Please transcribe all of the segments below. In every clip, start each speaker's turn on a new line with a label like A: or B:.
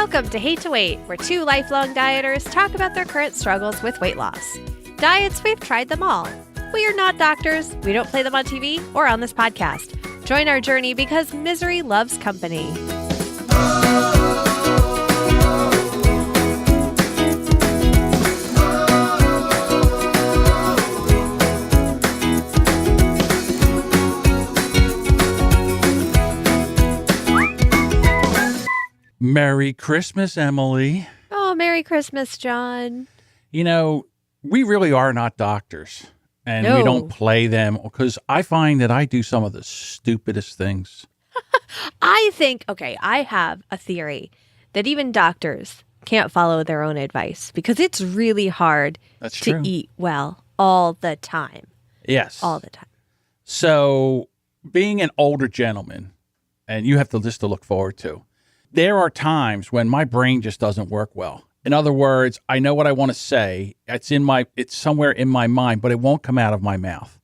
A: Welcome to Hate to Wait, where two lifelong dieters talk about their current struggles with weight loss. Diets, we've tried them all. We are not doctors. We don't play them on TV or on this podcast. Join our journey because misery loves company.
B: Merry Christmas, Emily.
A: Oh, Merry Christmas, John.
B: You know, we really are not doctors, and we don't play them, because I find that I do some of the stupidest things.
A: I have a theory that even doctors can't follow their own advice because it's really hard to eat well all the time.
B: Yes.
A: All the time.
B: So being an older gentleman, and you have to just to look forward to, there are times when my brain just doesn't work well. In other words, I know what I want to say. It's somewhere in my mind, but it won't come out of my mouth.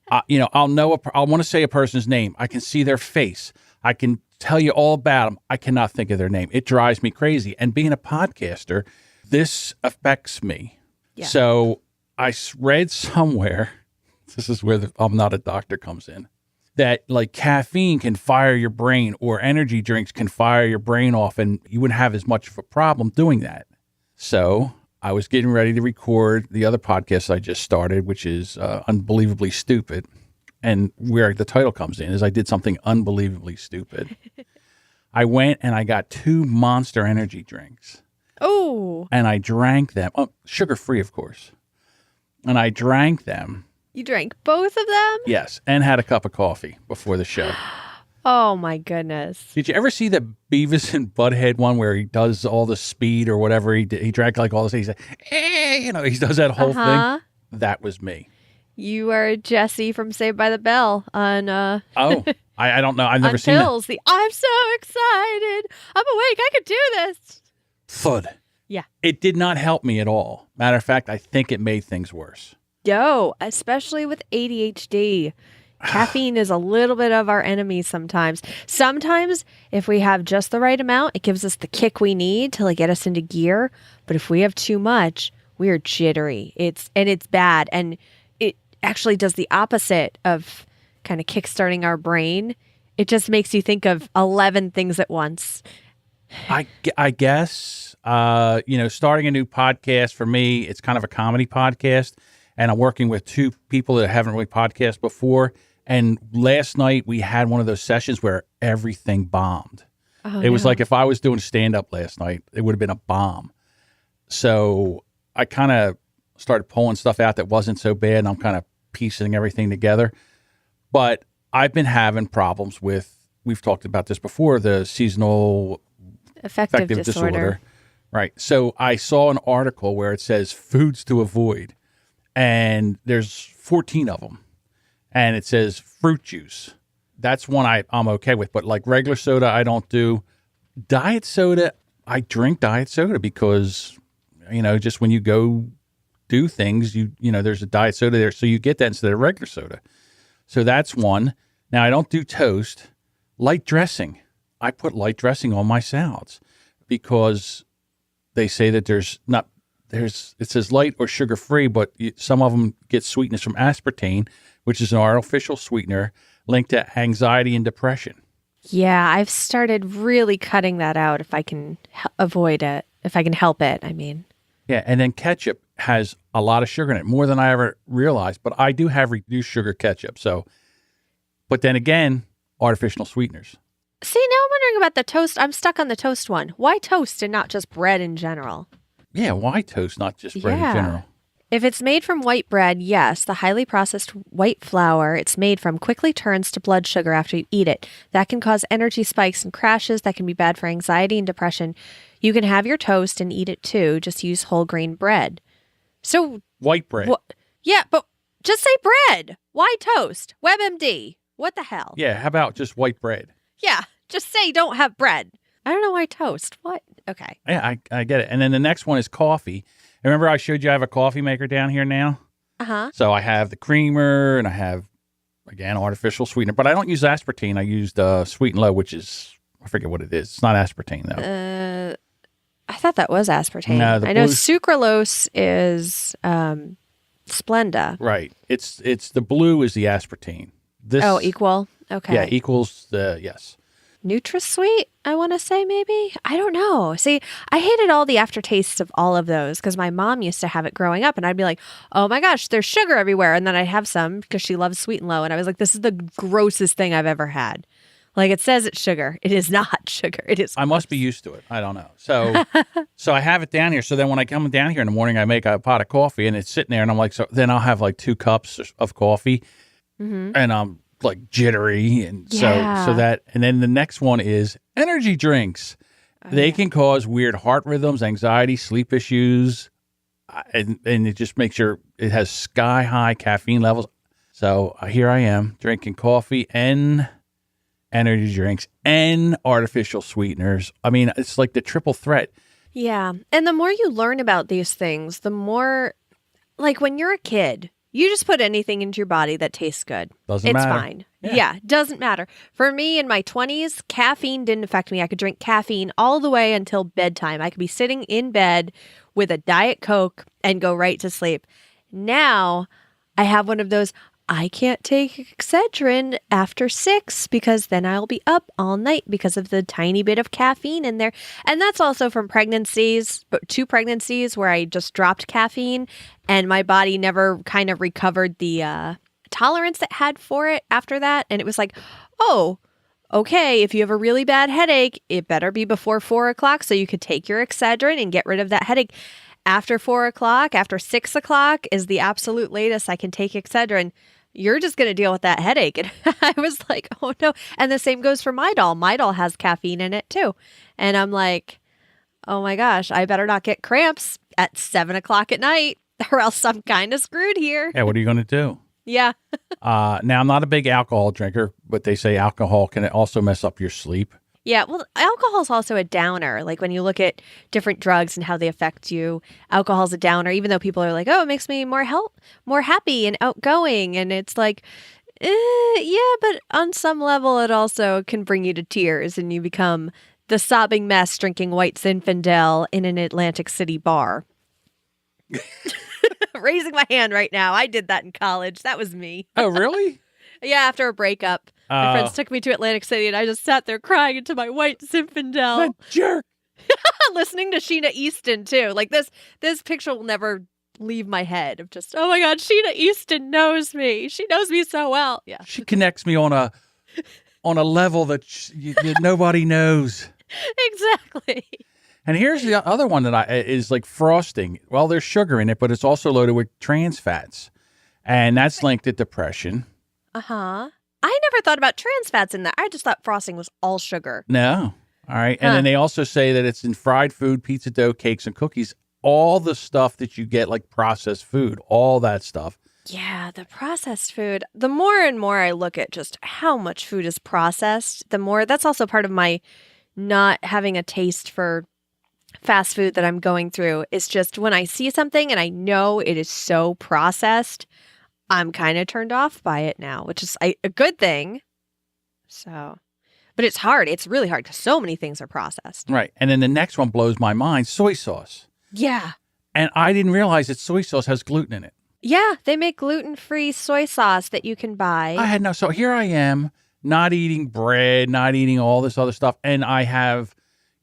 B: I'll want to say a person's name. I can see their face. I can tell you all about them. I cannot think of their name. It drives me crazy. And being a podcaster, this affects me. Yeah. So I read somewhere, this is where I'm not a doctor comes in, that like caffeine can fire your brain, or energy drinks can fire your brain off, and you wouldn't have as much of a problem doing that. So I was getting ready to record the other podcast I just started, which is Unbelievably Stupid. And where the title comes in is I did something unbelievably stupid. I went and I got 2 Monster energy drinks.
A: Oh.
B: And I drank them. Oh, sugar-free, of course. And I drank them.
A: You drank both of them?
B: Yes, and had a cup of coffee before the show.
A: Oh, my goodness.
B: Did you ever see the Beavis and Butthead one where he does all the speed or whatever he did? He drank like all this. He said, he does that whole thing. That was me.
A: You are Jesse from Saved by the Bell on... I
B: don't know. I've never seen
A: Pills,
B: that.
A: I'm so excited. I'm awake. I could do this.
B: Thud.
A: Yeah.
B: It did not help me at all. Matter of fact, I think it made things worse.
A: No, especially with ADHD. Caffeine is a little bit of our enemy sometimes. Sometimes, if we have just the right amount, it gives us the kick we need to like get us into gear. But if we have too much, we're jittery. It's bad. And it actually does the opposite of kind of kickstarting our brain. It just makes you think of 11 things at once.
B: I guess, starting a new podcast for me, it's kind of a comedy podcast. And I'm working with 2 people that haven't really podcasted before. And last night we had one of those sessions where everything bombed. It was like if I was doing stand-up last night, it would have been a bomb. So I kind of started pulling stuff out that wasn't so bad, and I'm kind of piecing everything together. But I've been having problems with, we've talked about this before, the seasonal affective disorder. Right. So I saw an article where it says foods to avoid. And there's 14 of them. And it says fruit juice. That's one I'm okay with. But like regular soda, I don't do. Diet soda, I drink diet soda because, just when you go do things, there's a diet soda there. So you get that instead of regular soda. So that's one. Now, I don't do toast. Light dressing. I put light dressing on my salads because they say that it says light or sugar-free, but some of them get sweetness from aspartame, which is an artificial sweetener linked to anxiety and depression.
A: Yeah, I've started really cutting that out if I can avoid it, if I can help it, I mean.
B: Yeah, and then ketchup has a lot of sugar in it, more than I ever realized, but I do have reduced sugar ketchup. So, but then again, artificial sweeteners.
A: See, now I'm wondering about the toast. I'm stuck on the toast one. Why toast and not just bread in general?
B: Yeah, why toast, not just bread in general?
A: If it's made from white bread, yes, the highly processed white flour it's made from quickly turns to blood sugar after you eat it. That can cause energy spikes and crashes. That can be bad for anxiety and depression. You can have your toast and eat it too. Just use whole grain bread. So
B: white bread.
A: Yeah, but just say bread. Why toast? WebMD. What the hell?
B: Yeah, how about just white bread?
A: Yeah, just say don't have bread. I don't know why toast. What? Okay.
B: Yeah, I get it. And then the next one is coffee. Remember I showed you I have a coffee maker down here now?
A: Uh-huh.
B: So I have the creamer and I have, again, artificial sweetener. But I don't use aspartame. I used Sweet and Low, which is, I forget what it is. It's not aspartame, though.
A: thought that was aspartame.
B: No, the
A: I know
B: blue-
A: sucralose is Splenda.
B: Right. It's the blue is the aspartame. This
A: Equal. Okay.
B: Yeah, equals the yes.
A: NutraSweet, I want to say maybe. I don't know. See, I hated all the aftertastes of all of those because my mom used to have it growing up, and I'd be like, "Oh my gosh, there's sugar everywhere," and then I'd have some because she loves sweet and low, and I was like, "This is the grossest thing I've ever had." Like it says it's sugar. It is not sugar. It is.
B: I must be used to it. I don't know. So so I have it down here. So then when I come down here in the morning, I make a pot of coffee and it's sitting there and I'm like, so then I'll have like 2 cups of coffee and I'm like jittery. And so that, and then the next one is energy drinks. They can cause weird heart rhythms, anxiety, sleep issues. And it just makes it has sky high caffeine levels. So here I am drinking coffee and energy drinks and artificial sweeteners. I mean, it's like the triple threat.
A: Yeah. And the more you learn about these things, the more, like when you're a kid, you just put anything into your body that tastes good.
B: Doesn't matter.
A: It's fine. Yeah, doesn't matter. For me in my 20s, caffeine didn't affect me. I could drink caffeine all the way until bedtime. I could be sitting in bed with a Diet Coke and go right to sleep. Now I have one of those, I can't take Excedrin after 6 because then I'll be up all night because of the tiny bit of caffeine in there. And that's also from pregnancies, but 2 pregnancies where I just dropped caffeine and my body never kind of recovered the tolerance it had for it after that. And it was like, oh, okay, if you have a really bad headache, it better be before 4 o'clock so you could take your Excedrin and get rid of that headache. After 4 o'clock, after 6 o'clock is the absolute latest I can take Excedrin. You're just going to deal with that headache. And I was like, oh no. And the same goes for Midol. Midol has caffeine in it too. And I'm like, oh my gosh, I better not get cramps at 7 o'clock at night or else I'm kind of screwed here.
B: Yeah, what are you going to do?
A: Yeah.
B: Now, I'm not a big alcohol drinker, but they say alcohol can also mess up your sleep.
A: Yeah, well, alcohol is also a downer. Like when you look at different drugs and how they affect you, alcohol's a downer, even though people are like, oh, it makes me more happy and outgoing. And it's like, yeah, but on some level, it also can bring you to tears and you become the sobbing mess drinking White Zinfandel in an Atlantic City bar. Raising my hand right now. I did that in college. That was me.
B: Oh, really?
A: Yeah, after a breakup. My friends took me to Atlantic City and I just sat there crying into my White Zinfandel.
B: That jerk.
A: Listening to Sheena Easton too. Like this picture will never leave my head of just, oh my God, Sheena Easton knows me. She knows me so well. Yeah.
B: She connects me on a level that nobody knows.
A: Exactly.
B: And here's the other one that is like frosting. Well, there's sugar in it, but it's also loaded with trans fats. And that's linked to depression.
A: Uh-huh. I never thought about trans fats in that. I just thought frosting was all sugar.
B: No. All right. And then they also say that it's in fried food, pizza dough, cakes, and cookies. All the stuff that you get, like processed food, all that stuff.
A: Yeah, the processed food. The more and more I look at just how much food is processed, the more, that's also part of my not having a taste for fast food that I'm going through. It's just when I see something and I know it is so processed, I'm kind of turned off by it now, which is a good thing. So, but it's hard. It's really hard because so many things are processed.
B: Right. And then the next one blows my mind, soy sauce.
A: Yeah.
B: And I didn't realize that soy sauce has gluten in it.
A: Yeah. They make gluten-free soy sauce that you can buy.
B: I had no. So here I am, not eating bread, not eating all this other stuff. And I have,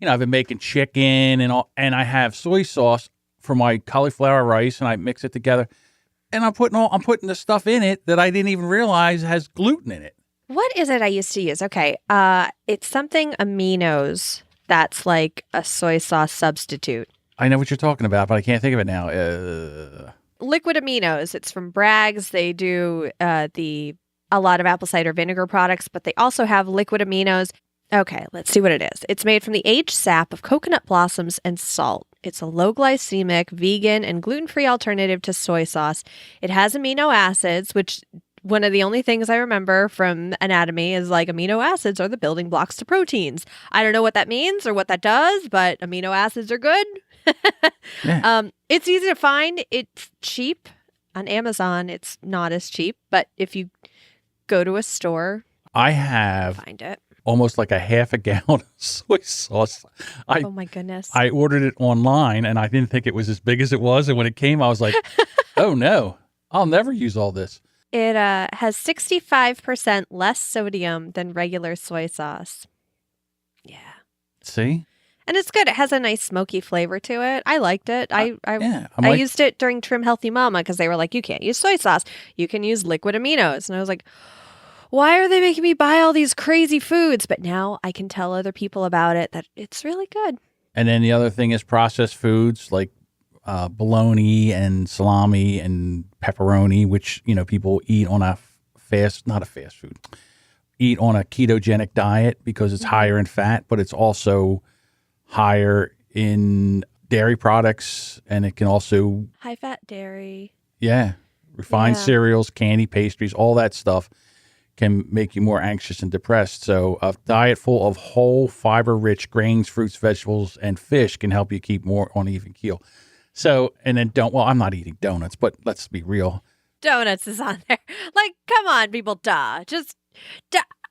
B: I've been making chicken and all, and I have soy sauce for my cauliflower rice and I mix it together. And I'm putting the stuff in it that I didn't even realize has gluten in it.
A: What is it I used to use? Okay. It's something Aminos that's like a soy sauce substitute.
B: I know what you're talking about, but I can't think of it now.
A: Liquid Aminos. It's from Bragg's. They do a lot of apple cider vinegar products, but they also have liquid aminos. Okay, let's see what it is. It's made from the aged sap of coconut blossoms and salt. It's a low glycemic, vegan, and gluten-free alternative to soy sauce. It has amino acids, which one of the only things I remember from anatomy is like amino acids are the building blocks to proteins. I don't know what that means or what that does, but amino acids are good.
B: Yeah.
A: It's easy to find. It's cheap. On Amazon, it's not as cheap, but if you go to a store,
B: I have
A: find it.
B: almost like a half a gallon of soy sauce.
A: Oh my goodness.
B: I ordered it online and I didn't think it was as big as it was. And when it came, I was like, oh no, I'll never use all this.
A: It has 65% less sodium than regular soy sauce. Yeah.
B: See?
A: And it's good. It has a nice smoky flavor to it. I liked it. I
B: like,
A: used it during Trim Healthy Mama because they were like, you can't use soy sauce. You can use liquid aminos. And I was like, why are they making me buy all these crazy foods? But now I can tell other people about it that it's really good.
B: And then the other thing is processed foods like bologna and salami and pepperoni, which, people eat on not a fast food, eat on a ketogenic diet because it's higher in fat, but it's also higher in dairy products, and it can also
A: high fat dairy.
B: Yeah. Refined cereals, candy, pastries, all that stuff can make you more anxious and depressed. So a diet full of whole fiber-rich grains, fruits, vegetables, and fish can help you keep more on even keel. So, and then I'm not eating donuts, but let's be real.
A: Donuts is on there. Like, come on, people, I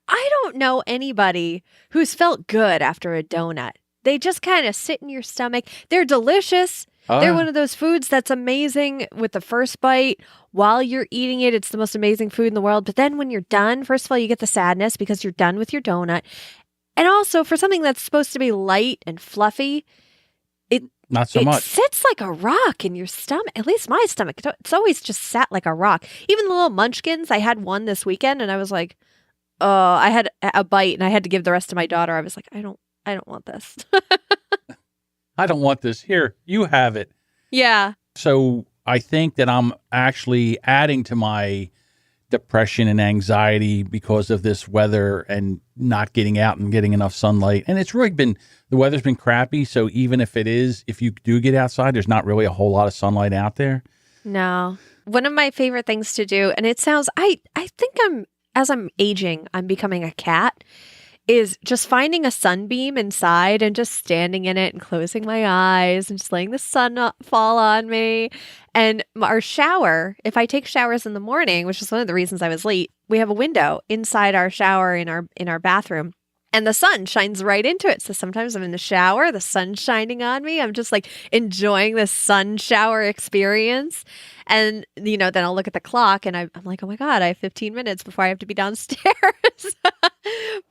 A: don't know anybody who's felt good after a donut. They just kind of sit in your stomach. They're delicious. They're one of those foods that's amazing with the first bite. While you're eating it, it's the most amazing food in the world. But then when you're done, first of all, you get the sadness because you're done with your donut. And also for something that's supposed to be light and fluffy,
B: not so much.
A: It sits like a rock in your stomach. At least my stomach. It's always just sat like a rock. Even the little munchkins, I had one this weekend and I was like, I had a bite and I had to give the rest to my daughter. I was like, I don't want this.
B: I don't want this. Here, you have it.
A: Yeah.
B: So I think that I'm actually adding to my depression and anxiety because of this weather and not getting out and getting enough sunlight. And it's really the weather's been crappy. So even if you do get outside, there's not really a whole lot of sunlight out there.
A: No. One of my favorite things to do, and it sounds, I think as I'm aging, I'm becoming a cat, is just finding a sunbeam inside and just standing in it and closing my eyes and just letting the sun fall on me. And our shower, if I take showers in the morning, which is one of the reasons I was late, we have a window inside our shower in our bathroom. And the sun shines right into it. So sometimes I'm in the shower, the sun's shining on me. I'm just like enjoying this sun shower experience. And, then I'll look at the clock and I'm like, oh my God, I have 15 minutes before I have to be downstairs.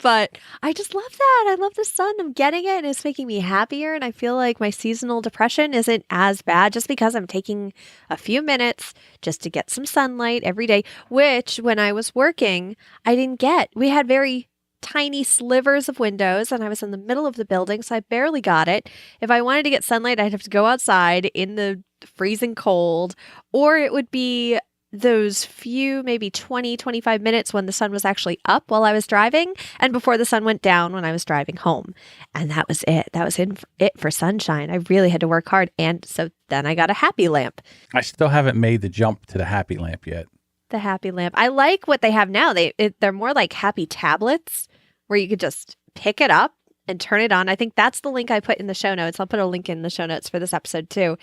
A: But I just love that. I love the sun. I'm getting it and it's making me happier. And I feel like my seasonal depression isn't as bad just because I'm taking a few minutes just to get some sunlight every day, which when I was working, I didn't get. We had very tiny slivers of windows and I was in the middle of the building, so I barely got it. If I wanted to get sunlight, I'd have to go outside in the freezing cold, or it would be those few, maybe 20, 25 minutes when the sun was actually up while I was driving and before the sun went down when I was driving home. And that was it. That was it for sunshine. I really had to work hard. And so then I got a happy lamp.
B: I still haven't made the jump to the happy lamp yet.
A: The happy lamp. I like what they have now. They're more like happy tablets where you could just pick it up and turn it on. I think that's the link I put in the show notes. I'll put a link in the show notes for this episode too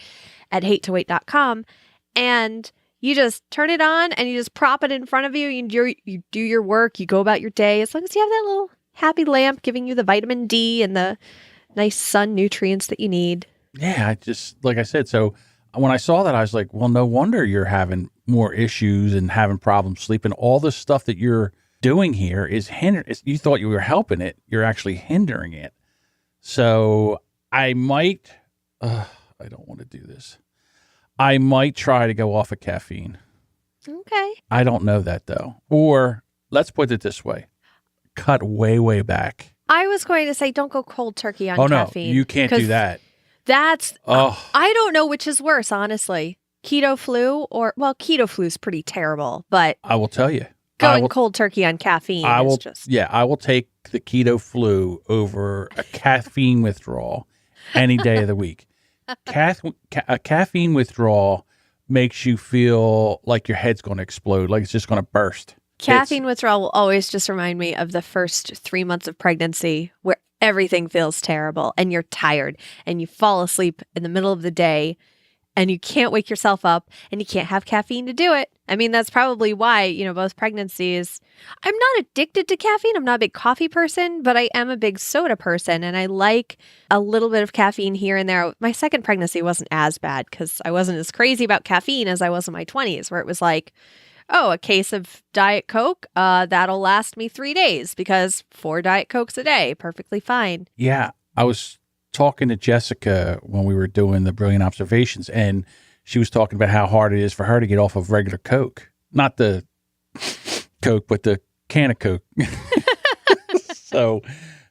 A: at hatetowait.com. And you just turn it on and you just prop it in front of you. You do your work. You go about your day. As long as you have that little happy lamp giving you the vitamin D and the nice sun nutrients that you need.
B: Yeah, like I said, so when I saw that, I was like, well, no wonder you're having more issues and having problems sleeping. All the stuff that you're doing here is you thought you were helping it. You're actually hindering it. So I might, I don't want to do this. I might try to go off of caffeine.
A: Okay.
B: I don't know that though. Or let's put it this way. Cut way, way back.
A: I was going to say, don't go cold turkey on caffeine.
B: No, you can't do that.
A: That's, I don't know which is worse, honestly. Keto flu keto flu is pretty terrible, but
B: I will tell you.
A: Going cold turkey on caffeine is just...
B: Yeah, I will take the keto flu over a caffeine withdrawal any day of the week. A caffeine withdrawal makes you feel like your head's going to explode, like it's just going to burst.
A: Caffeine withdrawal will always just remind me of the first 3 months of pregnancy where everything feels terrible and you're tired and you fall asleep in the middle of the day and you can't wake yourself up and you can't have caffeine to do it. I mean, that's probably why, both pregnancies, I'm not addicted to caffeine. I'm not a big coffee person, but I am a big soda person. And I like a little bit of caffeine here and there. My second pregnancy wasn't as bad because I wasn't as crazy about caffeine as I was in my 20s, where it was like, oh, a case of Diet Coke, that'll last me 3 days because 4 Diet Cokes a day, perfectly fine.
B: Yeah. I was talking to Jessica when we were doing the Brilliant Observations, and she was talking about how hard it is for her to get off of regular Coke. Not the Coke, but the can of Coke. So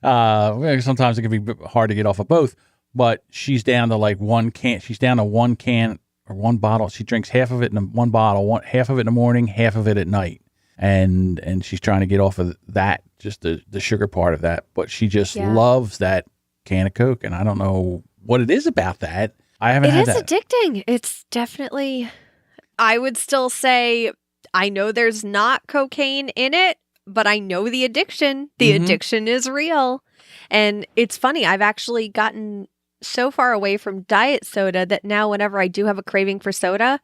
B: sometimes it can be hard to get off of both, but she's down to like one can. She's down to one can or one bottle. She drinks half of it in one bottle, half of it in the morning, half of it at night. And she's trying to get off of that, just the sugar part of that. But she just loves that can of Coke. And I don't know what it is about that. I haven't had that.
A: It is addicting. It's definitely, I would still say, I know there's not cocaine in it, but I know the addiction. The addiction is real. And it's funny, I've actually gotten so far away from diet soda that now whenever I do have a craving for soda,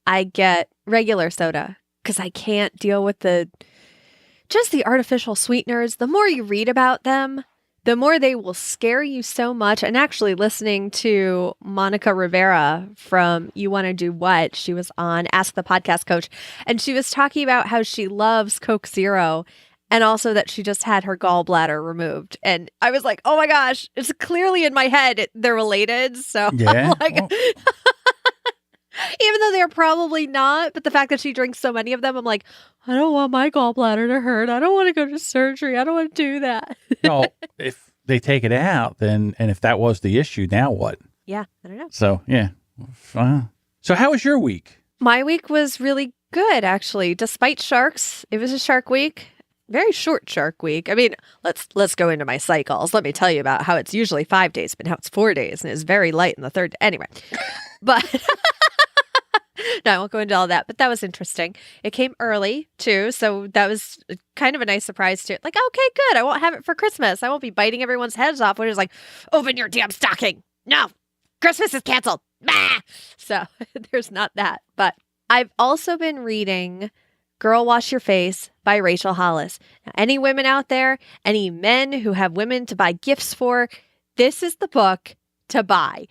A: I get regular soda because I can't deal with the artificial sweeteners. The more you read about them, the more they will scare you so much. And actually listening to Monica Rivera from You Want to Do What, she was on Ask the Podcast Coach, and she was talking about how she loves Coke Zero and also that she just had her gallbladder removed. And I was like, oh my gosh, it's clearly in my head. They're related. So
B: Yeah.
A: I'm like, even though they're probably not, but the fact that she drinks so many of them, I'm like, I don't want my gallbladder to hurt. I don't want to go to surgery. I don't want to do that.
B: No, if they take it out, then, and if that was the issue, now what?
A: Yeah, I don't know.
B: So, yeah. So how was your week?
A: My week was really good, actually. Despite sharks, it was a shark week. Very short shark week. I mean, let's go into my cycles. Let me tell you about how it's usually 5 days, but now it's 4 days, and it's very light in the third. Anyway, but no, I won't go into all that. But that was interesting. It came early too, so that was kind of a nice surprise too. Like, okay, good. I won't have it for Christmas. I won't be biting everyone's heads off when it's like, open your damn stocking. No, Christmas is canceled. Bah! So there's not that. But I've also been reading Girl Wash Your Face by Rachel Hollis. Now, any women out there, any men who have women to buy gifts for, this is the book to buy.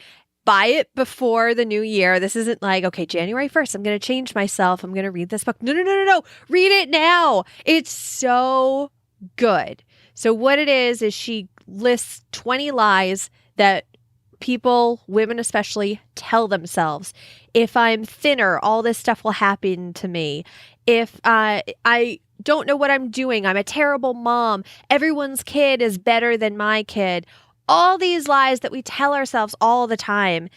A: Buy it before the new year. This isn't like, okay, January 1st, I'm going to change myself. I'm going to read this book. No. Read it now. It's so good. So what it is she lists 20 lies that people, women especially, tell themselves. If I'm thinner, all this stuff will happen to me. If I don't know what I'm doing, I'm a terrible mom. Everyone's kid is better than my kid. All these lies that we tell ourselves all the time.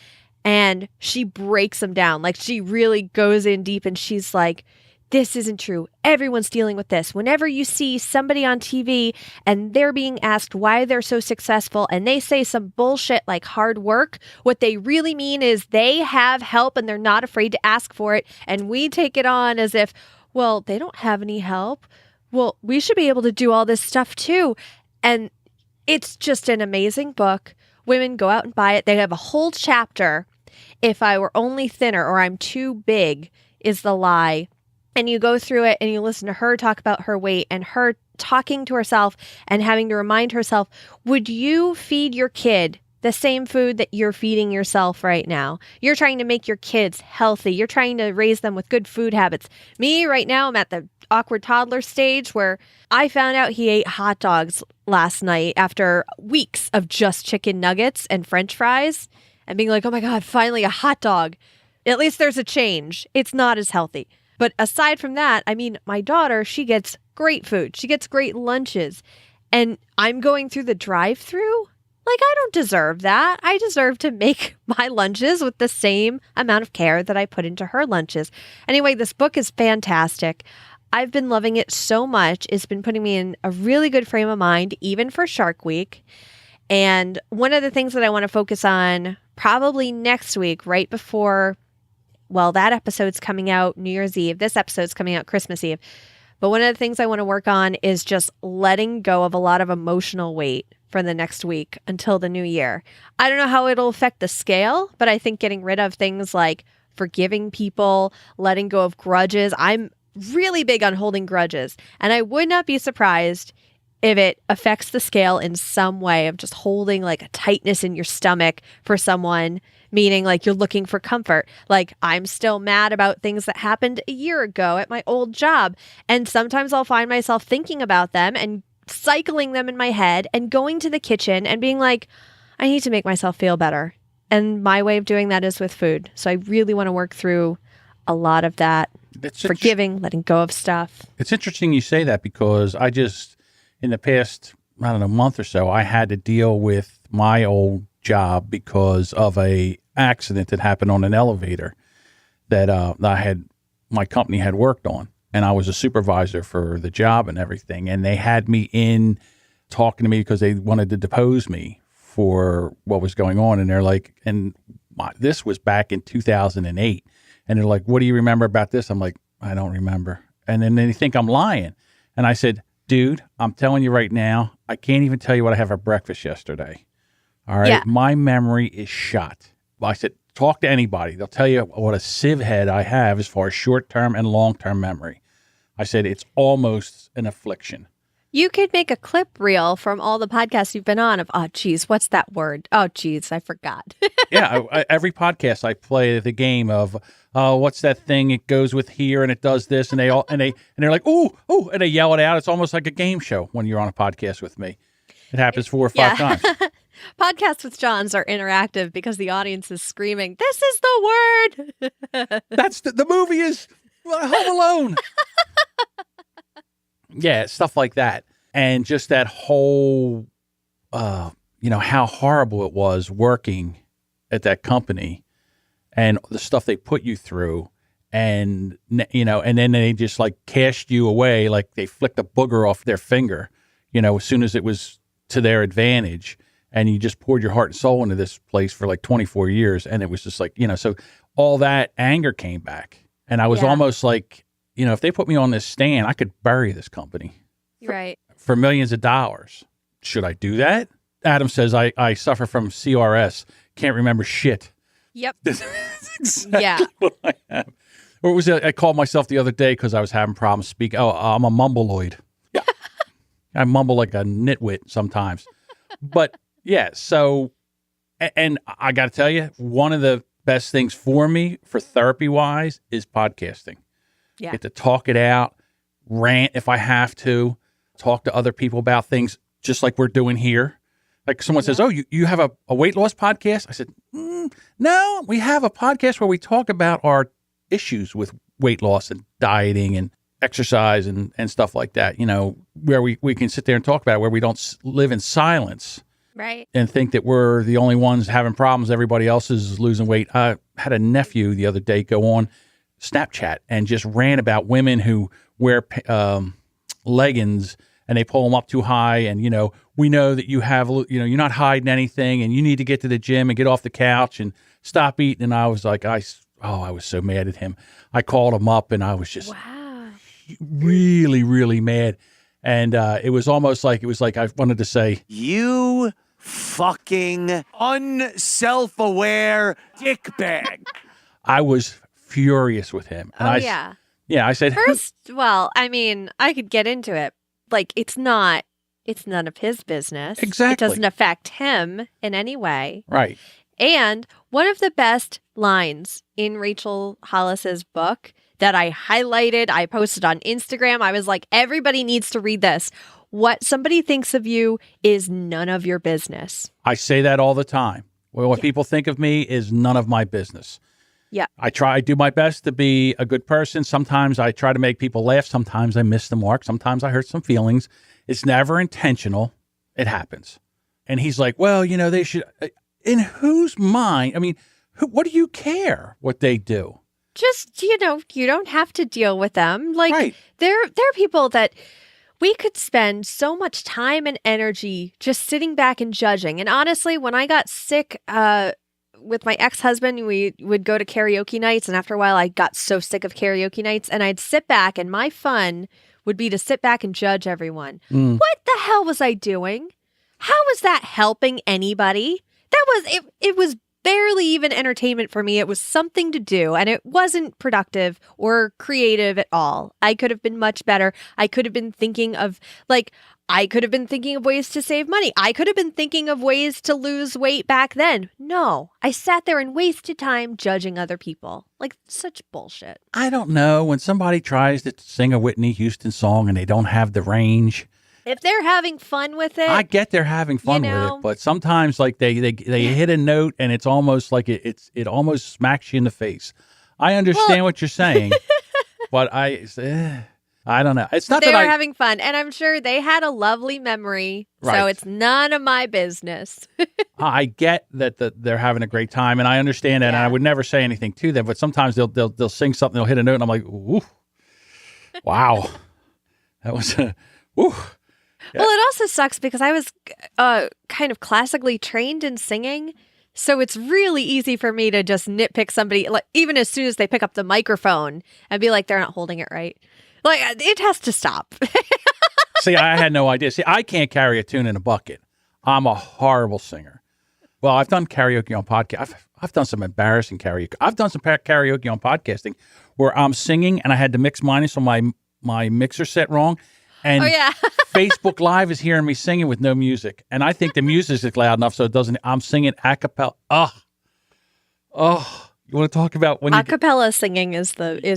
A: And she breaks them down. Like, she really goes in deep and she's like, this isn't true. Everyone's dealing with this. Whenever you see somebody on TV and they're being asked why they're so successful and they say some bullshit like hard work, what they really mean is they have help and they're not afraid to ask for it. And we take it on as if, well, they don't have any help. Well, we should be able to do all this stuff too. And it's just an amazing book. Women, go out and buy it. They have a whole chapter. If I were only thinner or I'm too big is the lie. And you go through it and you listen to her talk about her weight and her talking to herself and having to remind herself, would you feed your kid the same food that you're feeding yourself right now? You're trying to make your kids healthy. You're trying to raise them with good food habits. Me, right now, I'm at the awkward toddler stage where I found out he ate hot dogs last night after weeks of just chicken nuggets and French fries and being like, oh my God, finally a hot dog. At least there's a change. It's not as healthy. But aside from that, I mean, my daughter, she gets great food. She gets great lunches. And I'm going through the drive-through. Like, I don't deserve that. I deserve to make my lunches with the same amount of care that I put into her lunches. Anyway, this book is fantastic. I've been loving it so much. It's been putting me in a really good frame of mind, even for Shark Week. And one of the things that I want to focus on probably next week, right before, well, that episode's coming out New Year's Eve. This episode's coming out Christmas Eve. But one of the things I want to work on is just letting go of a lot of emotional weight for the next week until the new year. I don't know how it'll affect the scale, but I think getting rid of things like forgiving people, letting go of grudges. I'm really big on holding grudges, and I would not be surprised if it affects the scale in some way of just holding like a tightness in your stomach for someone, meaning like you're looking for comfort. Like I'm still mad about things that happened a year ago at my old job. And sometimes I'll find myself thinking about them and cycling them in my head and going to the kitchen and being like, I need to make myself feel better. And my way of doing that is with food. So I really want to work through a lot of that, forgiving, letting go of stuff.
B: It's interesting you say that because in the past, I don't know, month or so, I had to deal with my old job because of a accident that happened on an elevator that my company had worked on. And I was a supervisor for the job and everything. And they had me in talking to me because they wanted to depose me for what was going on. And they're like, this was back in 2008. And they're like, what do you remember about this? I'm like, I don't remember. And then they think I'm lying. And I said, dude, I'm telling you right now, I can't even tell you what I had for breakfast yesterday. All right. Yeah. My memory is shot. I said, talk to anybody. They'll tell you what a sieve head I have as far as short-term and long-term memory. I said, it's almost an affliction.
A: You could make a clip reel from all the podcasts you've been on of, oh, geez, what's that word? Oh, geez, I forgot.
B: Yeah. Every podcast I play the game of, what's that thing? It goes with here and it does this. And they're like, ooh, and they yell it out. It's almost like a game show when you're on a podcast with me. It happens 4 or 5 times.
A: Podcasts with Johns are interactive because the audience is screaming, this is the word.
B: That's the movie is Home Alone. Yeah, stuff like that. And just that whole, how horrible it was working at that company and the stuff they put you through. And, and then they just like cashed you away, like they flicked a booger off their finger, as soon as it was to their advantage. And you just poured your heart and soul into this place for like 24 years. And it was just like, so all that anger came back. And I was almost like, if they put me on this stand, I could bury this company for millions of dollars. Should I do that? Adam says, I suffer from CRS. Can't remember shit.
A: Yep.
B: That's exactly what I have. Or was it, I called myself the other day because I was having problems speaking. Oh, I'm a mumbleoid. Yeah. I mumble like a nitwit sometimes. But yeah, so, and I got to tell you, one of the best things for me, for therapy-wise, is podcasting.
A: Yeah.
B: Get to talk it out, rant if I have to, talk to other people about things just like we're doing here. Like someone says, oh, you have a weight loss podcast? I said, no, we have a podcast where we talk about our issues with weight loss and dieting and exercise and stuff like that, where we can sit there and talk about it, where we don't live in silence.
A: Right.
B: And think that we're the only ones having problems. Everybody else is losing weight. I had a nephew the other day go on Snapchat and just ran about women who wear leggings and they pull them up too high. And, we know that you have, you're not hiding anything and you need to get to the gym and get off the couch and stop eating. And I was like, I was so mad at him. I called him up and I was just really, really mad. And it was almost like, I wanted to say,
C: you fucking unself-aware dickbag.
B: I was furious with him. And Yeah, I said...
A: I could get into it. Like, it's none of his business.
B: Exactly.
A: It doesn't affect him in any way.
B: Right.
A: And one of the best lines in Rachel Hollis's book that I highlighted, I posted on Instagram, I was like, everybody needs to read this. What somebody thinks of you is none of your business.
B: I say that all the time. Well, what people think of me is none of my business.
A: Yeah.
B: I do my best to be a good person. Sometimes I try to make people laugh. Sometimes I miss the mark. Sometimes I hurt some feelings. It's never intentional. It happens. And he's like, well, they should, in whose mind? I mean, what do you care what they do?
A: Just, you don't have to deal with them. Like,
B: right.
A: They're people that we could spend so much time and energy just sitting back and judging. And honestly, when I got sick with my ex-husband, we would go to karaoke nights. And after a while, I got so sick of karaoke nights. And I'd sit back and my fun would be to sit back and judge everyone. What the hell was I doing? How was that helping anybody? That was it. It was barely even entertainment for me. It was something to do, and it wasn't productive or creative at all. I could have been much better. I could have been thinking of ways to save money. I could have been thinking of ways to lose weight back then. No, I sat there and wasted time judging other people. Like, such bullshit.
B: I don't know. When somebody tries to sing a Whitney Houston song and they don't have the range,
A: If they're having fun with it,
B: I get they're having fun with it, but sometimes like they hit a note and it's almost like it almost smacks you in the face. I understand what you're saying, but I don't know. It's not
A: they
B: that
A: were having fun, and I'm sure they had a lovely memory.
B: Right.
A: So it's none of my business.
B: I get that they're having a great time, and I understand that, and I would never say anything to them. But sometimes they'll sing something, they'll hit a note, and I'm like, ooh, wow, that was woo.
A: Yeah. Well, it also sucks because I was kind of classically trained in singing. So it's really easy for me to just nitpick somebody, like even as soon as they pick up the microphone and be like, they're not holding it right. Like, it has to stop.
B: See, I had no idea. See, I can't carry a tune in a bucket. I'm a horrible singer. Well, I've done karaoke on podcast. I've done some embarrassing karaoke. I've done some karaoke on podcasting where I'm singing and I had to mix mine so my mixer set wrong. And Facebook Live is hearing me singing with no music. And I think the music is loud enough so it doesn't. I'm singing a cappella. Oh, you want to talk about when
A: a cappella singing is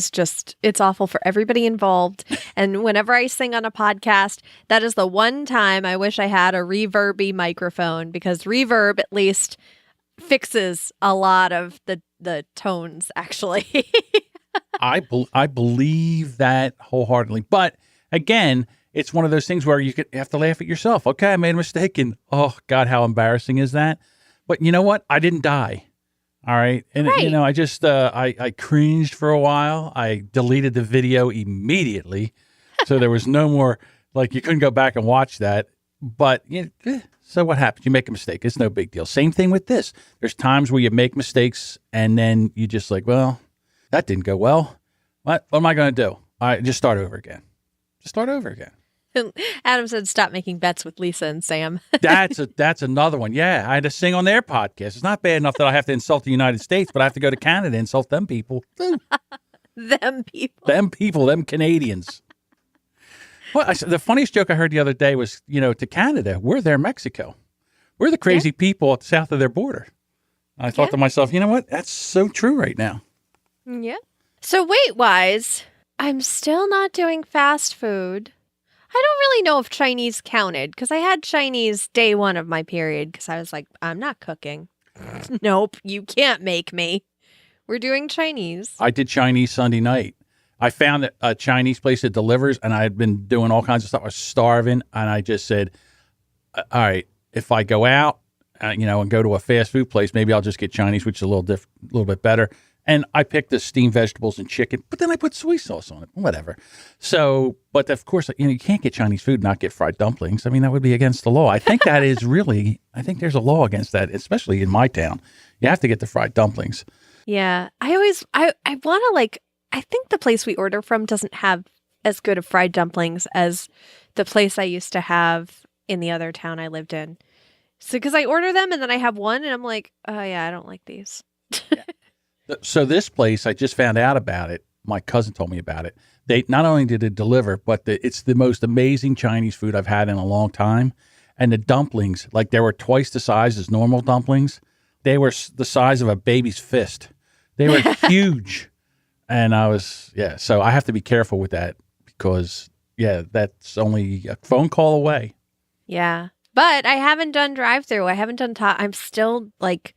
A: just, it's awful for everybody involved. And whenever I sing on a podcast, that is the one time I wish I had a reverby microphone, because reverb at least fixes a lot of the tones, actually.
B: I believe that wholeheartedly. But again, it's one of those things where you have to laugh at yourself. Okay, I made a mistake, and oh God, how embarrassing is that? But you know what? I didn't die. All right, and you know, I just I cringed for a while. I deleted the video immediately, so there was no more. Like, you couldn't go back and watch that. But so what happens? You make a mistake. It's no big deal. Same thing with this. There's times where you make mistakes, and then you just like, well, that didn't go well. What am I going to do? I just start over again. Just start over again.
A: Adam said, "Stop making bets with Lisa and Sam."
B: That's another one. Yeah, I had to sing on their podcast. It's not bad enough that I have to insult the United States, but I have to go to Canada and insult them people.
A: Them people.
B: Them Canadians. Well, the funniest joke I heard the other day was, to Canada, we're their Mexico. We're the crazy people at the south of their border. And I thought to myself, you know what? That's so true right now.
A: Yeah. So weight-wise, I'm still not doing fast food. I don't really know if Chinese counted, because I had Chinese day one of my period, because I was like, I'm not cooking. Nope, you can't make me. We're doing Chinese.
B: I did Chinese Sunday night. I found a Chinese place that delivers, and I had been doing all kinds of stuff. I was starving, and I just said, all right, if I go out, and go to a fast food place, maybe I'll just get Chinese, which is a little bit better. And I picked the steamed vegetables and chicken, but then I put soy sauce on it, whatever. So, but of course, you can't get Chinese food and not get fried dumplings. I mean, that would be against the law. I think that is I think there's a law against that, especially in my town. You have to get the fried dumplings.
A: Yeah. I want to I think the place we order from doesn't have as good of fried dumplings as the place I used to have in the other town I lived in. So, because I order them and then I have one and I'm like, oh yeah, I don't like these.
B: So this place, I just found out about it. My cousin told me about it. They not only did it deliver, but it's the most amazing Chinese food I've had in a long time. And the dumplings, like, they were twice the size as normal dumplings. They were the size of a baby's fist. They were huge. And so I have to be careful with that because, that's only a phone call away.
A: Yeah. But I haven't done drive-through. I haven't done I'm still like...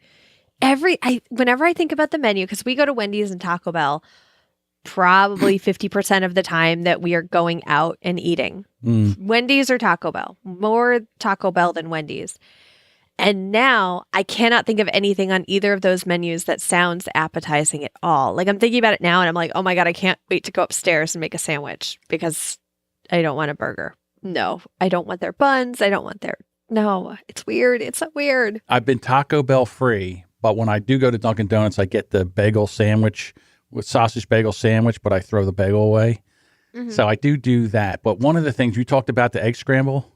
A: whenever I think about the menu, because we go to Wendy's and Taco Bell probably 50% of the time that we are going out and eating. Wendy's or Taco Bell. More Taco Bell than Wendy's. And now I cannot think of anything on either of those menus that sounds appetizing at all. Like, I'm thinking about it now and I'm like, oh my God, I can't wait to go upstairs and make a sandwich because I don't want a burger. No, I don't want their buns. No, it's weird. It's so weird.
B: I've been Taco Bell free. But when I do go to Dunkin' Donuts, I get the bagel sandwich with sausage bagel sandwich, but I throw the bagel away. Mm-hmm. So I do that. But one of the things you talked about, the egg scramble.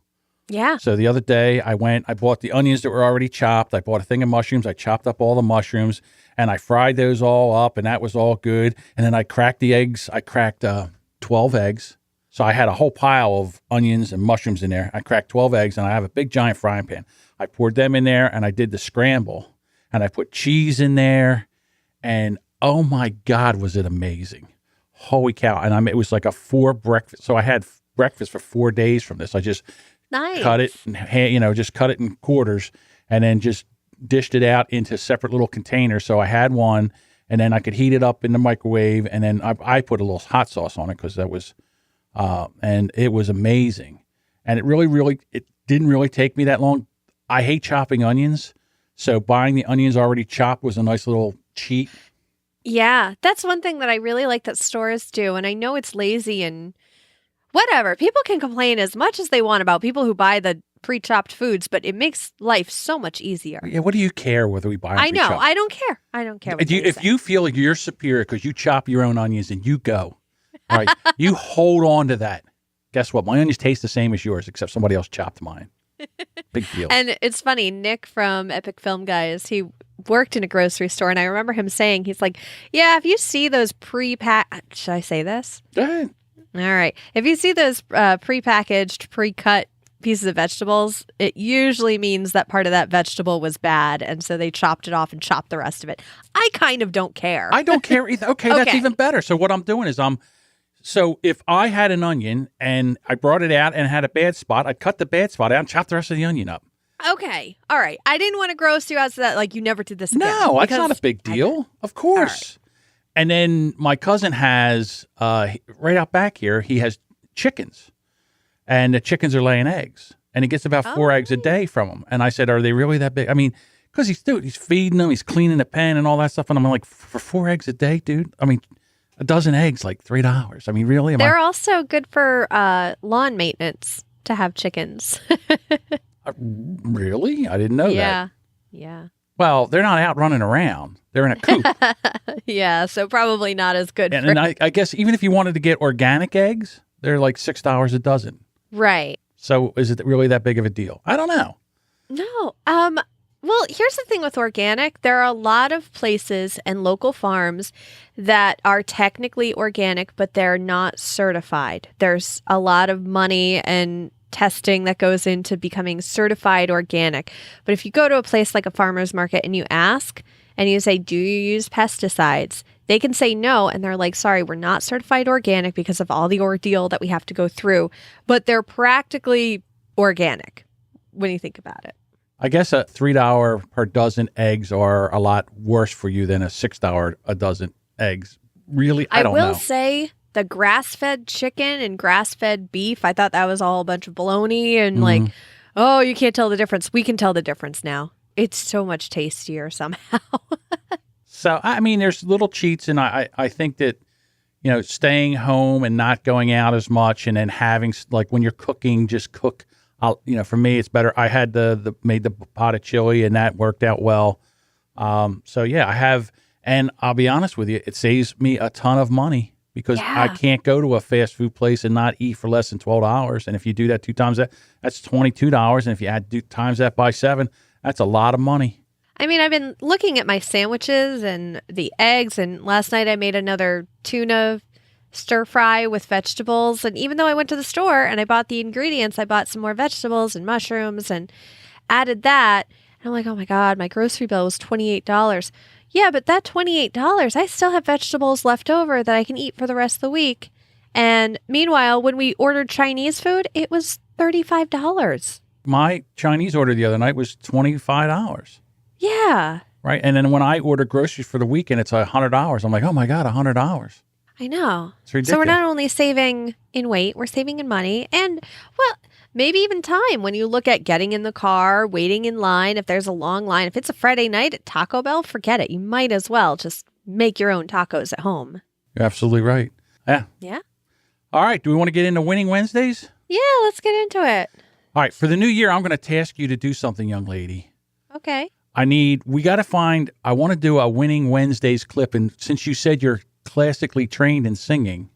A: Yeah.
B: So the other day I bought the onions that were already chopped. I bought a thing of mushrooms. I chopped up all the mushrooms and I fried those all up, and that was all good. And then I cracked the eggs. I cracked 12 eggs. So I had a whole pile of onions and mushrooms in there. I cracked 12 eggs, and I have a big giant frying pan. I poured them in there, and I did the scramble, and I put cheese in there, and oh my God, was it amazing. Holy cow. And it was like a 4 breakfast. So I had breakfast for 4 days from this. I just cut it and just cut it in quarters and then just dished it out into separate little containers. So I had one, and then I could heat it up in the microwave, and then I put a little hot sauce on it because that was, and it was amazing. And it didn't really take me that long. I hate chopping onions, so buying the onions already chopped was a nice little cheat.
A: Yeah, that's one thing that I really like that stores do, and I know it's lazy and whatever. People can complain as much as they want about people who buy the pre-chopped foods, but it makes life so much easier.
B: Yeah, what do you care whether we buy them
A: I know.
B: pre-chopped?
A: I don't care. I don't care.
B: If you feel like you're superior because you chop your own onions and you go, right, you hold on to that. Guess what? My onions taste the same as yours, except somebody else chopped mine. Big deal.
A: And it's funny, Nick from Epic Film Guys, he worked in a grocery store, and I remember him saying, he's like, yeah, if you see those should I say this?
B: Go ahead.
A: All right. If you see those prepackaged, pre-cut pieces of vegetables, it usually means that part of that vegetable was bad, and so they chopped it off and chopped the rest of it. I kind of don't care.
B: I don't care either. Okay, that's even better. So what I'm doing is so if I had an onion and I brought it out and it had a bad spot, I'd cut the bad spot out and chop the rest of the onion up.
A: Okay. All right. I didn't want to gross you out so that like you never did this again.
B: No, that's not a big deal. Of course. Right. And then my cousin has, right out back here, he has chickens. And the chickens are laying eggs. And he gets about 4 eggs a day from them. And I said, are they really that big? I mean, because he's feeding them, he's cleaning the pen and all that stuff. And I'm like, for 4 eggs a day, dude? I mean, a dozen eggs, like $3. I mean, really?
A: They're also good for lawn maintenance to have chickens.
B: Really? I didn't know that.
A: Yeah.
B: Well, they're not out running around. They're in a coop.
A: Yeah, so probably not as good.
B: And I guess even if you wanted to get organic eggs, they're like $6 a dozen.
A: Right.
B: So is it really that big of a deal? I don't know.
A: No. Well, here's the thing with organic. There are a lot of places and local farms that are technically organic, but they're not certified. There's a lot of money and testing that goes into becoming certified organic. But if you go to a place like a farmer's market and you ask and you say, do you use pesticides? They can say no. And they're like, sorry, we're not certified organic because of all the ordeal that we have to go through. But they're practically organic when you think about it.
B: I guess a $3 per dozen eggs are a lot worse for you than a $6 a dozen eggs. Really? I don't know.
A: I will say the grass-fed chicken and grass-fed beef, I thought that was all a bunch of baloney and like, oh, you can't tell the difference. We can tell the difference now. It's so much tastier somehow.
B: So, I mean, there's little cheats, and I think that, you know, staying home and not going out as much and then having, like, when you're cooking, just cook. For me, it's better. I had made the pot of chili, and that worked out well. So, yeah, I have, and I'll be honest with you, it saves me a ton of money because I can't go to a fast food place and not eat for less than $12. And if you do that 2 times that, that's $22. And if you times that by 7, that's a lot of money.
A: I mean, I've been looking at my sandwiches and the eggs, and last night I made another tuna stir fry with vegetables. And even though I went to the store and I bought the ingredients, I bought some more vegetables and mushrooms and added that. And I'm like, oh my God, my grocery bill was $28. Yeah, but that $28, I still have vegetables left over that I can eat for the rest of the week. And meanwhile, when we ordered Chinese food, it was $35.
B: My Chinese order the other night was $25.
A: Yeah.
B: Right. And then when I order groceries for the weekend, it's $100. I'm like, oh my God, $100.
A: I know.
B: It's ridiculous.
A: So we're not only saving in weight, we're saving in money and, well, maybe even time when you look at getting in the car, waiting in line. If there's a long line, if it's a Friday night at Taco Bell, forget it. You might as well just make your own tacos at home.
B: You're absolutely right. Yeah.
A: Yeah.
B: All right. Do we want to get into Winning Wednesdays?
A: Yeah, let's get into it.
B: All right. For the new year, I'm going to task you to do something, young lady.
A: Okay.
B: I want to do a Winning Wednesdays clip. And since you said you're classically trained in singing,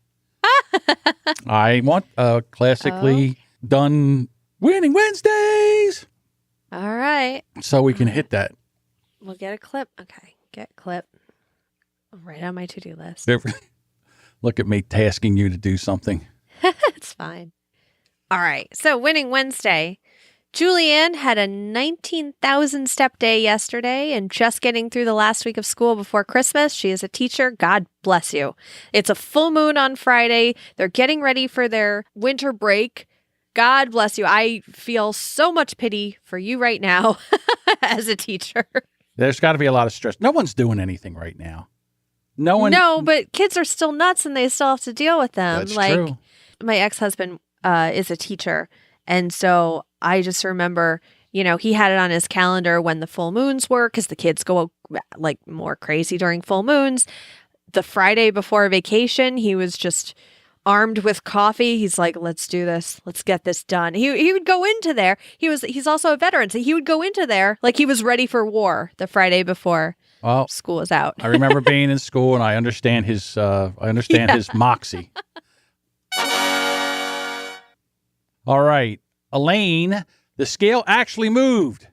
B: I want a classically done Winning Wednesdays.
A: All right.
B: So we can hit that.
A: We'll get a clip. Okay. Get clip. Right on my to-do list.
B: Look at me tasking you to do something.
A: It's fine. All right. So winning Wednesday. Julianne had a 19,000 step day yesterday and just getting through the last week of school before Christmas. She is a teacher. God bless you. It's a full moon on Friday. They're getting ready for their winter break. God bless you. I feel so much pity for you right now as a teacher.
B: There's got to be a lot of stress. No one's doing anything right now. No one.
A: No, but kids are still nuts and they still have to deal with them.
B: That's
A: like
B: true.
A: My ex-husband is a teacher. And so I just remember, he had it on his calendar when the full moons were, because the kids go like more crazy during full moons. The Friday before vacation, he was just armed with coffee. He's like, let's do this. Let's get this done. He would go into there. He's also a veteran. So he would go into there like he was ready for war the Friday before school was out.
B: I remember being in school and I understand his his moxie. All right. Elaine, the scale actually moved.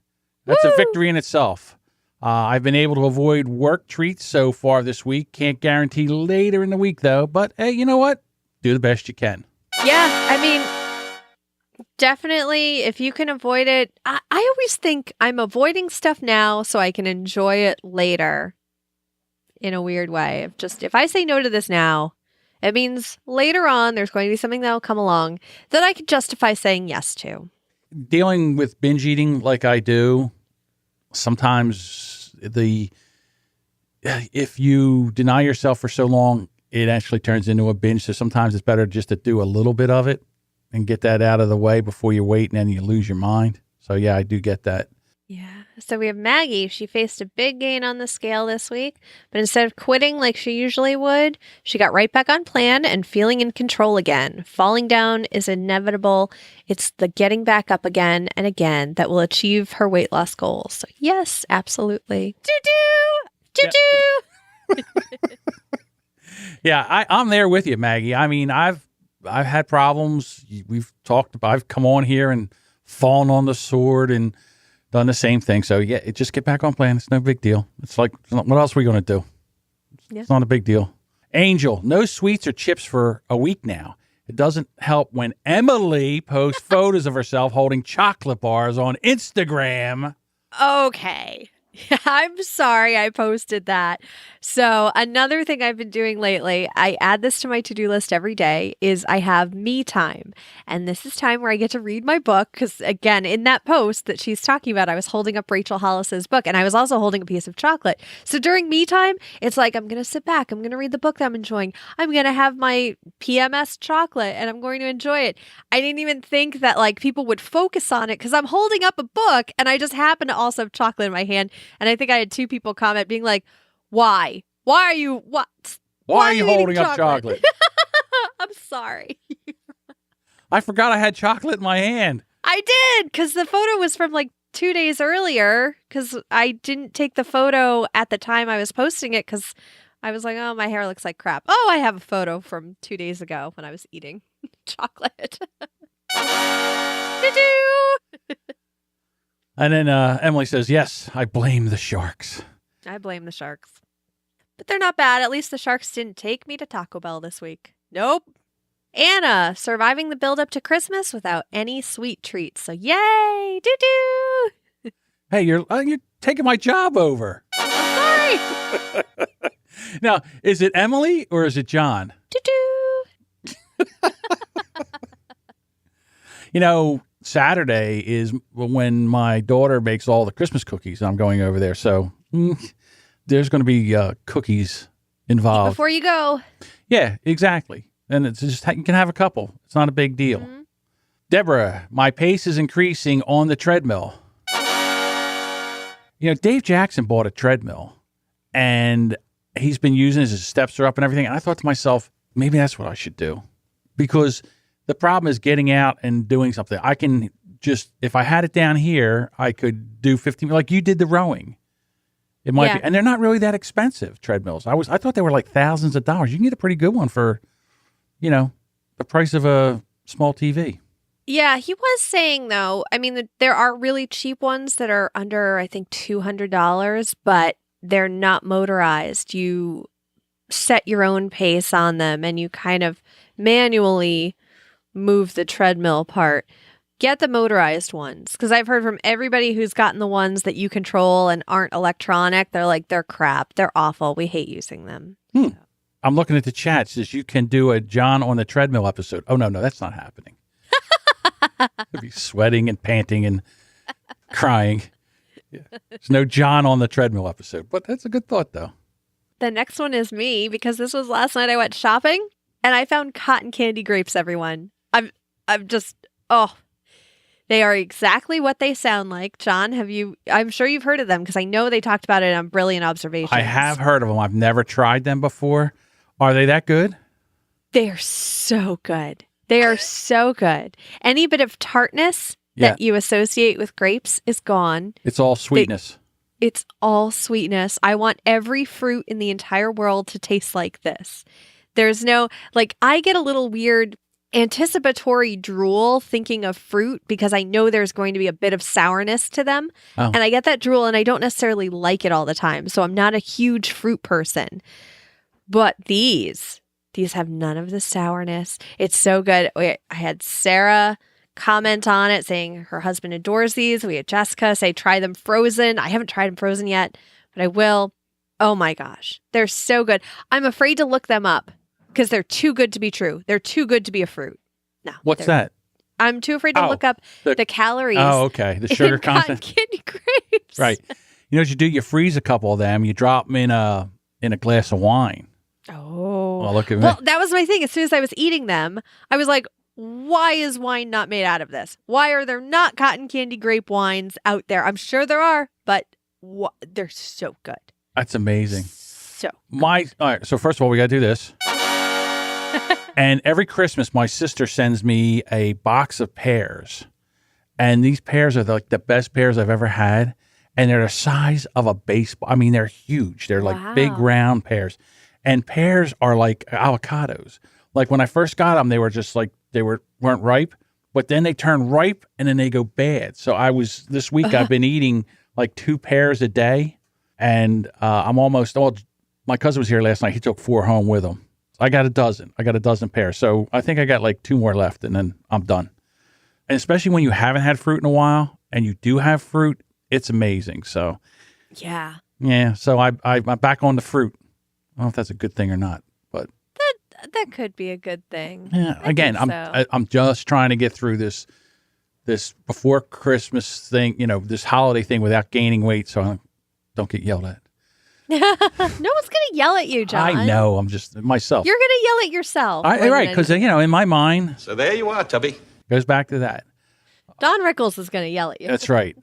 B: That's a victory in itself. I've been able to avoid work treats so far this week. Can't guarantee later in the week, though. But, hey, you know what? Do the best you can.
A: Yeah, I mean, definitely, if you can avoid it. I always think I'm avoiding stuff now so I can enjoy it later in a weird way. If I say no to this now, it means later on there's going to be something that will come along that I could justify saying yes to.
B: Dealing with binge eating like I do, sometimes if you deny yourself for so long, it actually turns into a binge. So sometimes it's better just to do a little bit of it and get that out of the way before you wait and then you lose your mind. So yeah, I do get that.
A: Yeah. So we have Maggie. She faced a big gain on the scale this week, but instead of quitting like she usually would, she got right back on plan and feeling in control again. Falling down is inevitable. It's the getting back up again and again that will achieve her weight loss goals. So yes, absolutely. Doo-doo! Doo-doo!
B: Yeah, I'm there with you, Maggie. I mean, I've had problems. We've talked about, I've come on here and fallen on the sword and done the same thing. So yeah, just get back on plan. It's no big deal. It's like, what else are we going to do?
A: Yeah.
B: It's not a big deal. Angel, no sweets or chips for a week now. It doesn't help when Emily posts photos of herself holding chocolate bars on Instagram.
A: Okay. I'm sorry I posted that. So another thing I've been doing lately, I add this to my to-do list every day, is I have me time. And this is time where I get to read my book. Because again, in that post that she's talking about, I was holding up Rachel Hollis's book and I was also holding a piece of chocolate. So during me time, it's like, I'm going to sit back. I'm going to read the book that I'm enjoying. I'm going to have my PMS chocolate and I'm going to enjoy it. I didn't even think that like people would focus on it because I'm holding up a book and I just happen to also have chocolate in my hand. And I think I had 2 people comment being like, why? Why are you, what?
B: Why are you holding up chocolate?
A: I'm sorry.
B: I forgot I had chocolate in my hand.
A: I did, because the photo was from like 2 days earlier, because I didn't take the photo at the time I was posting it, because I was like, oh, my hair looks like crap. Oh, I have a photo from 2 days ago when I was eating chocolate. Doo-doo!
B: And then Emily says, yes, I blame the sharks.
A: I blame the sharks. But they're not bad. At least the sharks didn't take me to Taco Bell this week. Nope. Anna, surviving the build up to Christmas without any sweet treats. So yay! Doo-doo!
B: Hey, you're taking my job over.
A: I'm sorry.
B: Now, is it Emily or is it John?
A: Doo-doo!
B: Saturday is when my daughter makes all the Christmas cookies. I'm going over there. So there's going to be cookies involved.
A: Before you go.
B: Yeah, exactly. And it's just, you can have a couple. It's not a big deal. Mm-hmm. Deborah, my pace is increasing on the treadmill. Dave Jackson bought a treadmill and he's been using it. His steps are up and everything. And I thought to myself, maybe that's what I should do, because the problem is getting out and doing something. I can just, if I had it down here, I could do 15, like you did the rowing. It might be, and they're not really that expensive, treadmills. I thought they were like thousands of dollars. You can get a pretty good one for, the price of a small TV.
A: Yeah, he was saying though, I mean, there are really cheap ones that are under, I think, $200, but they're not motorized. You set your own pace on them and you kind of manually move the treadmill part. Get the motorized ones because I've heard from everybody who's gotten the ones that you control and aren't electronic. They're like, they're crap. They're awful. We hate using them.
B: I'm looking at the chat. It says you can do a John on the treadmill episode. Oh, no, that's not happening. He'll be sweating and panting and crying. Yeah. There's no John on the treadmill episode, but that's a good thought, though.
A: The next one is me because this was last night I went shopping and I found cotton candy grapes, everyone. I'm just, they are exactly what they sound like. John, I'm sure you've heard of them because I know they talked about it on Brilliant Observations.
B: I have heard of them. I've never tried them before. Are they that good?
A: They are so good. They are so good. Any bit of tartness that you associate with grapes is gone.
B: It's all sweetness.
A: It's all sweetness. I want every fruit in the entire world to taste like this. There's no, I get a little weird anticipatory drool thinking of fruit because I know there's going to be a bit of sourness to them. Oh. And I get that drool and I don't necessarily like it all the time. So I'm not a huge fruit person. But these have none of the sourness. It's so good. I had Sarah comment on it saying her husband adores these. We had Jessica say try them frozen. I haven't tried them frozen yet, but I will. Oh my gosh. They're so good. I'm afraid to look them up because they're too good to be true. They're too good to be a fruit. No.
B: What's that?
A: I'm too afraid to look up the calories.
B: Oh, okay. The sugar content.
A: Candy grapes.
B: Right. You know what you do? You freeze a couple of them. You drop them in a glass of wine.
A: Oh.
B: Well, look at me.
A: Well, that was my thing. As soon as I was eating them, I was like, why is wine not made out of this? Why are there not cotton candy grape wines out there? I'm sure there are, but they're so good.
B: That's amazing.
A: So
B: all right. So first of all, we got to do this. And every Christmas, my sister sends me a box of pears. And these pears are the best pears I've ever had. And they're the size of a baseball. I mean, they're huge. They're like big round pears. And pears are like avocados. Like when I first got them, they were just like, weren't ripe. But then they turn ripe and then they go bad. So this week I've been eating like 2 pears a day. And I'm almost, my cousin was here last night. He took 4 home with him. I got a dozen pears. So I think I got like 2 more left and then I'm done. And especially when you haven't had fruit in a while and you do have fruit, it's amazing. So
A: yeah.
B: So I'm back on the fruit. I don't know if that's a good thing or not, but
A: that could be a good thing.
B: Yeah. Again, I'm just trying to get through this before Christmas thing, this holiday thing without gaining weight, so I don't get yelled at.
A: No one's gonna yell at you, John.
B: I know. I'm just myself.
A: You're gonna yell at yourself.
B: Right, because in my mind.
C: So there you are, Tubby.
B: Goes back to that.
A: Don Rickles is gonna yell at you.
B: That's right.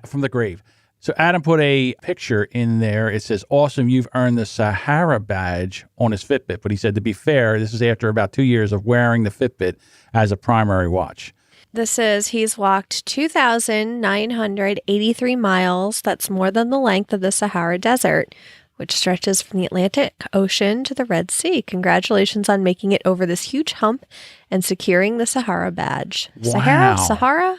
B: From the grave. So Adam put a picture in there. It says, "Awesome, you've earned the Sahara badge" on his Fitbit. But he said, to be fair, this is after about 2 years of wearing the Fitbit as a primary watch.
A: This is, he's walked 2,983 miles. That's more than the length of the Sahara Desert, which stretches from the Atlantic Ocean to the Red Sea. Congratulations on making it over this huge hump and securing the Sahara badge.
B: Wow.
A: Sahara?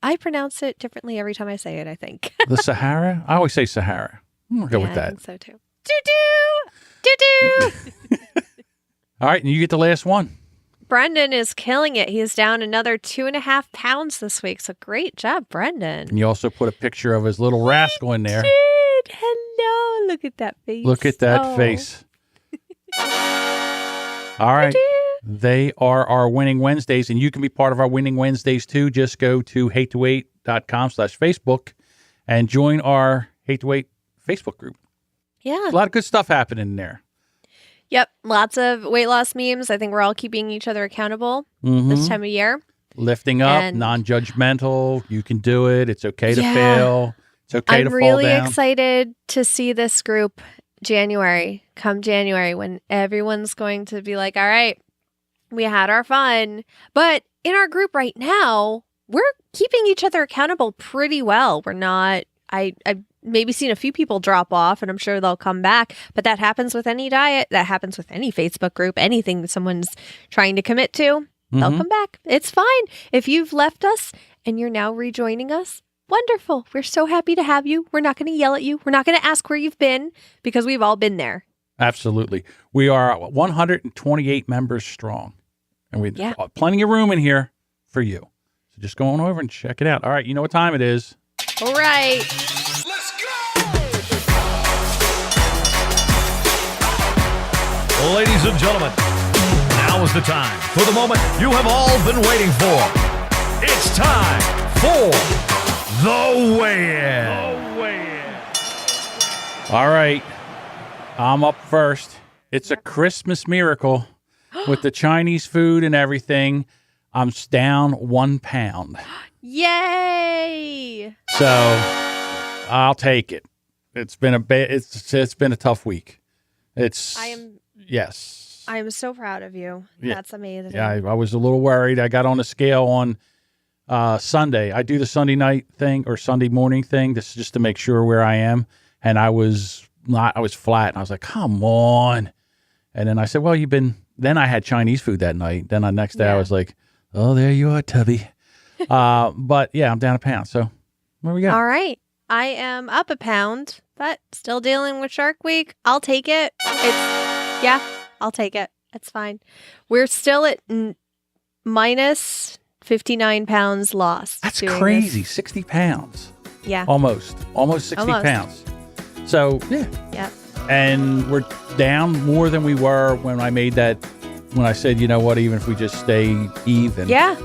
A: I pronounce it differently every time I say it, I think.
B: The Sahara? I always say Sahara. I'll go with that.
A: I think so too. Doo-doo!
B: All right, and you get the last one.
A: Brendan is killing it. He's down another 2.5 pounds this week. So great job, Brendan.
B: And you also put a picture of his little rascal in there.
A: Hello. Look at that face.
B: Look at that face. All right. They are our Winning Wednesdays, and you can be part of our Winning Wednesdays too. Just go to hatetoWait.com/Facebook and join our Hate to Wait Facebook group.
A: Yeah.
B: A lot of good stuff happening in there.
A: Yep. Lots of weight loss memes. I think we're all keeping each other accountable this time of year.
B: Lifting up, non-judgmental. You can do it. It's okay to fail. It's okay to fall down.
A: I'm really excited to see this group come January, when everyone's going to be like, all right, we had our fun. But in our group right now, we're keeping each other accountable pretty well. We're not, I've maybe seen a few people drop off, and I'm sure they'll come back. But that happens with any diet. That happens with any Facebook group, anything that someone's trying to commit to. They'll come back. It's fine. If you've left us and you're now rejoining us, wonderful. We're so happy to have you. We're not going to yell at you. We're not going to ask where you've been because we've all been there.
B: Absolutely. We are 128 members strong. And we have plenty of room in here for you. So just go on over and check it out. All right, you know what time it is.
A: All right.
D: Let's go!
E: Ladies and gentlemen, now is the time for the moment you have all been waiting for. It's time for the weigh-in.
B: All right. I'm up first. It's a Christmas miracle with the Chinese food and everything. I'm down 1 pound.
A: Yay!
B: So I'll take it. It's been it's been a tough week. Yes.
A: I am so proud of you.
B: Yeah.
A: That's amazing.
B: Yeah, I was a little worried. I got on the scale on Sunday. I do the Sunday night thing or Sunday morning thing. This is just to make sure where I am. And I was flat. And I was like, come on. And then I said, well, then I had Chinese food that night. Then the next day I was like, oh, there you are, Tubby. But yeah, I'm down 1 pound. So where we go?
A: All right. I am up 1 pound, but still dealing with Shark Week. I'll take it. I'll take it. It's fine. We're still at minus 59 pounds lost.
B: That's crazy. 60 pounds.
A: Yeah.
B: Almost 60 pounds. So, yeah.
A: Yeah.
B: And we're down more than we were when I said, you know what, even if we just stay even.
A: Yeah.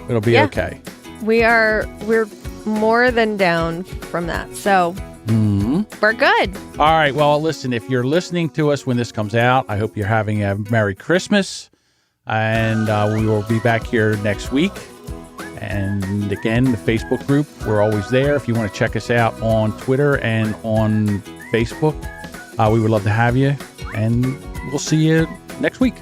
B: It'll be okay.
A: We're more than down from that. So we're good.
B: All right. Well, listen, if you're listening to us when this comes out, I hope you're having a Merry Christmas. And we will be back here next week. And again, the Facebook group, we're always there. If you want to check us out on Twitter and on Facebook, we would love to have you. And we'll see you next week.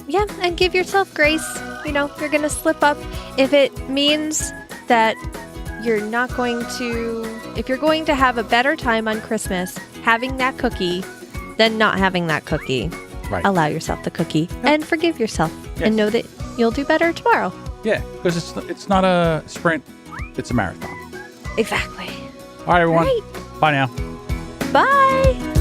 A: Yeah. And give yourself grace. You know, you're going to slip up. If it means that you're not going to, if you're going to have a better time on Christmas having that cookie than not having that cookie,
B: Right.
A: allow yourself the cookie and forgive yourself and know that you'll do better tomorrow.
B: Yeah, because it's not a sprint, it's a marathon.
A: Exactly.
B: All right, everyone.
A: Right.
B: Bye now.
A: Bye.